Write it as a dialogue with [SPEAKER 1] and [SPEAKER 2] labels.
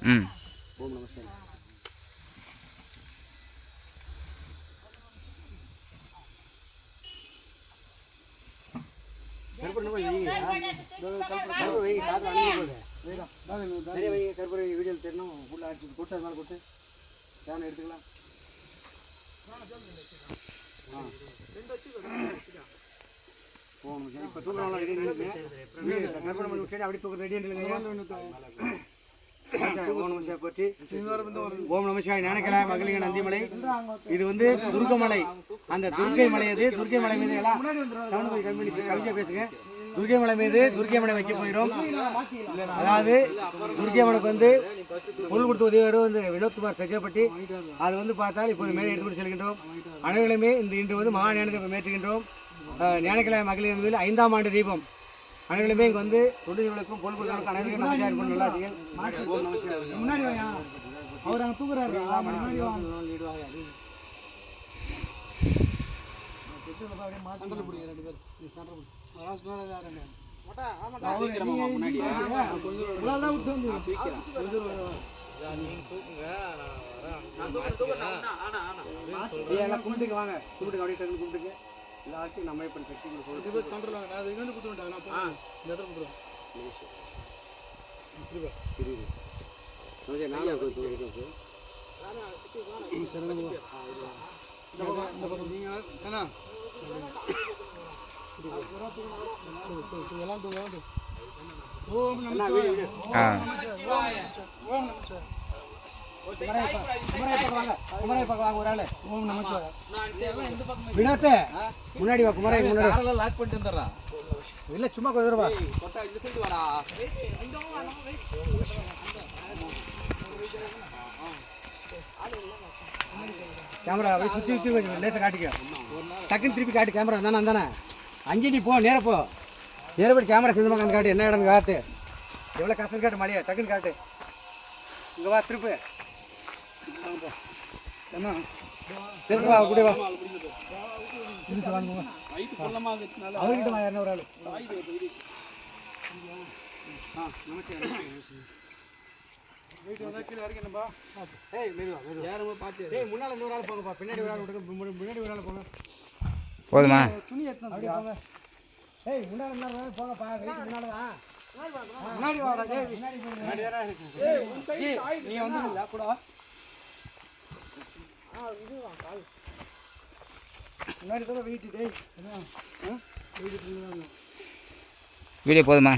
[SPEAKER 1] ஓம் நம சிவாய. கற்பூரம் வீடியோ தெரியணும். ஃபுல்லாக அடிச்சு கொடுத்து அதனால கொடுத்து தேவை எடுத்துக்கலாம். இப்போ தூக்கம் ரெடி கற்பூரம் விட்டு அப்படி தூக்கம் ரெடி போட்டு ஓம் நம சிவாய. ஞானக்கலா மகளிக நந்திமலை. இது வந்து துர்க்கமலை. அந்த துர்க்கை மலை அது. துர்க்கை மலை மீது எல்லாம் கவிதை பேசுங்க. துர்க்கை மலை மீது துர்க்கை மலை வைக்க போயிடும். அதாவது துர்க்கை மலைக்கு வந்து பொருள் கொடுத்து உதவியார் வந்து வினோத்குமார் சஜ்ஜப்பட்டி. அது வந்து பார்த்தால் இப்போது மேலே எடுத்துக்கொண்டு செல்கின்றோம். அனைவருமே இன்று வந்து மகா ஞானத்தை மேற்றுகின்றோம். ஞானக்கலா மகளிர் நந்திமலை 5ஆம் ஆண்டு தீபம். அனைவருமே இங்கே வந்து தொழில்களுக்கும் பொருள் கொடுத்தவர்களுக்கும் அனைவருக்கும் நம்பிக்கையாக இருக்கும். நல்லா செய்யுங்கள். முன்னாடி அவர் அங்கே தூக்குறாரு. கும்பிட்டுக்கு வாங்க. கும்பிட்டுக்கு அப்படியே கும்பிட்டுக்கு எல்லாத்தையும் நம்ம இப்போ சக்தி முன்னாடி வா. குமரை முன்னாடி லாக் பண்ணிட்டு வந்துடுறா. இல்லை சும்மா கொஞ்சம் வா. கேமரா அப்படியே சுற்றி சுற்றி கொஞ்சம் லேசாக காட்டிக்க. டக்குன்னு திருப்பி காட்டு. கேமரா தானே அந்தானே அங்கே நீ போ. நேராக போ. நேராக போய் கேமரா செஞ்சமாக அந்த காட்டு. என்ன இடம் காட்டு. எவ்வளோ கஷ்டம் காட்டு. மலையா டக்குன்னு காட்டு. இங்கே வா. திருப்பு என்ன வா. கூட வா. அவர்கிட்ட வா. யாருன்னா ஒரு ஆள். முன்னால ஒரு ஆள் போங்கப்பா. பின்னாடி ஒரு ஆள் விடுங்க. முன்னாடி ஒரு ஆள் போங்க.
[SPEAKER 2] போதுமா?
[SPEAKER 1] துணி எடுத்து போங்க. ஏய் முன்னாடி போங்கப்பா. முன்னால தான் முன்னாடி வாடா. டேய் நீ வந்து இல்ல கூட முன்னாடி தான் வெயிட். டேய்
[SPEAKER 2] வீடியோ போதுமா?